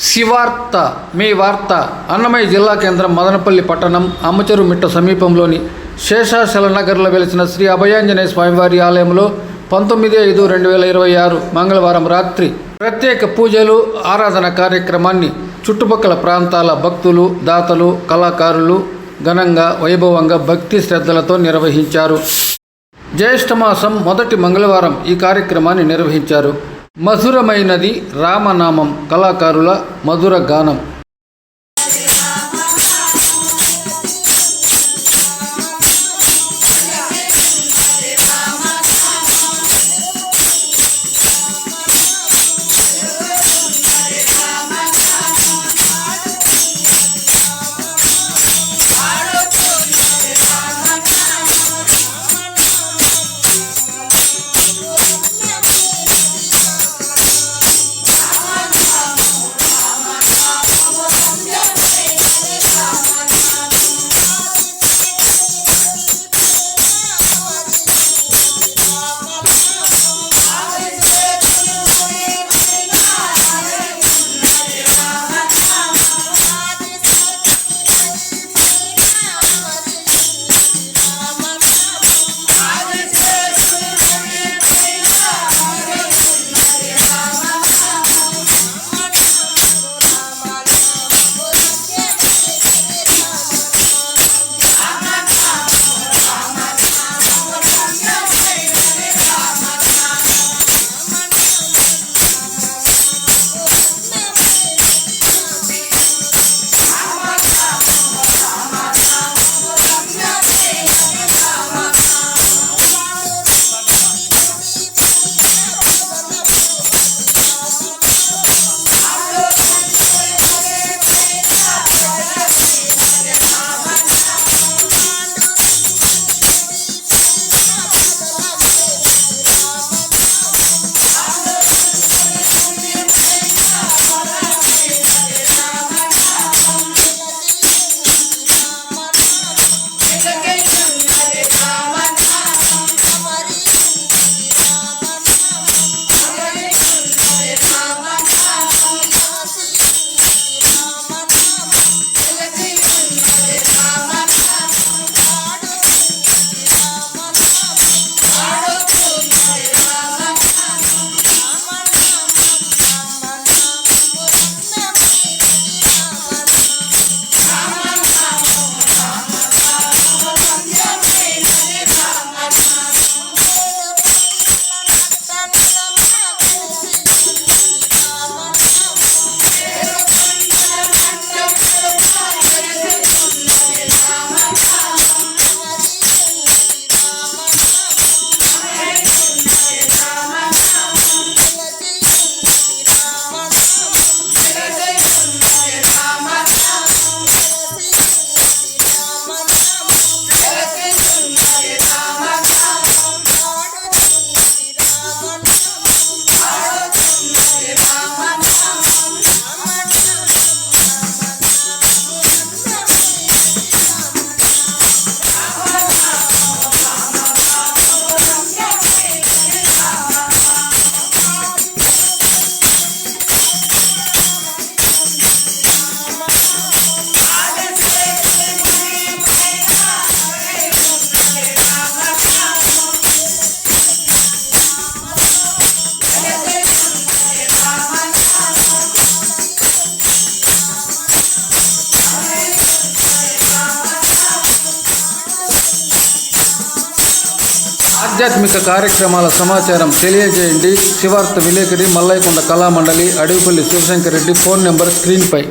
శివార్త మీ వార్త అన్నమయ్య జిల్లా కేంద్రం మదనపల్లి పట్టణం అమ్మచెరు మిట్ట సమీపంలోని శేషాచలనగర్లో వెలిసిన శ్రీ అభయాంజనేయ స్వామివారి ఆలయంలో 19/5/2026 మంగళవారం రాత్రి ప్రత్యేక పూజలు ఆరాధన కార్యక్రమాన్ని చుట్టుపక్కల ప్రాంతాల భక్తులు దాతలు కళాకారులు ఘనంగా వైభవంగా భక్తి శ్రద్ధలతో నిర్వహించారు. జ్యేష్ఠమాసం మొదటి మంగళవారం ఈ కార్యక్రమాన్ని నిర్వహించారు. మధురమైనది రామనామం కళాకారుల మధుర గానం. ఆధ్యాత్మిక కార్యక్రమాల సమాచారం తెలియజేయండి. శివార్త విలేకరి మల్లయ్యకొండ కళామండలి, అడవిపల్లి శివశంకర్ రెడ్డి. ఫోన్ నెంబర్ స్క్రీన్పై.